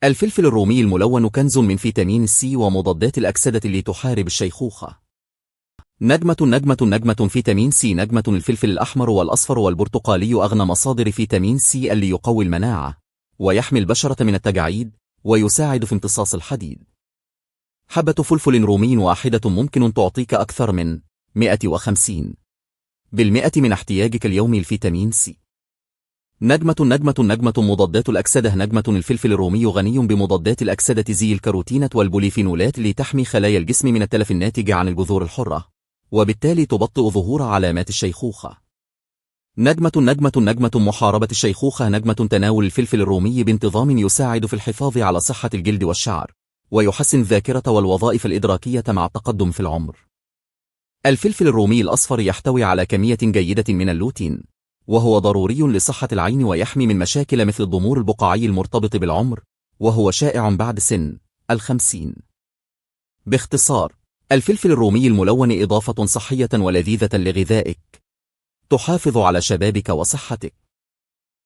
الفلفل الرومي الملون كنز من فيتامين سي ومضادات الأكسدة اللي تحارب الشيخوخة. نجمة فيتامين سي. نجمة الفلفل الأحمر والأصفر والبرتقالي أغنى مصادر فيتامين سي اللي يقوي المناعة ويحمي البشرة من التجاعيد ويساعد في امتصاص الحديد. حبة فلفل رومي واحدة ممكن تعطيك أكثر من 150% من احتياجك اليومي لفيتامين سي. نجمة مضادات الأكسدة. نجمة الفلفل الرومي غني بمضادات الأكسدة زي الكاروتينات والبوليفينولات لتحمي خلايا الجسم من التلف الناتج عن الجذور الحرة، وبالتالي تبطئ ظهور علامات الشيخوخة. نجمة محاربة الشيخوخة. نجمة تناول الفلفل الرومي بانتظام يساعد في الحفاظ على صحة الجلد والشعر، ويحسن الذاكرة والوظائف الإدراكية مع التقدم في العمر. الفلفل الرومي الأصفر يحتوي على كمية جيدة من اللوتين، وهو ضروري لصحة العين ويحمي من مشاكل مثل الضمور البقعي المرتبط بالعمر، وهو شائع بعد سن 50. باختصار، الفلفل الرومي الملون إضافة صحية ولذيذة لغذائك، تحافظ على شبابك وصحتك.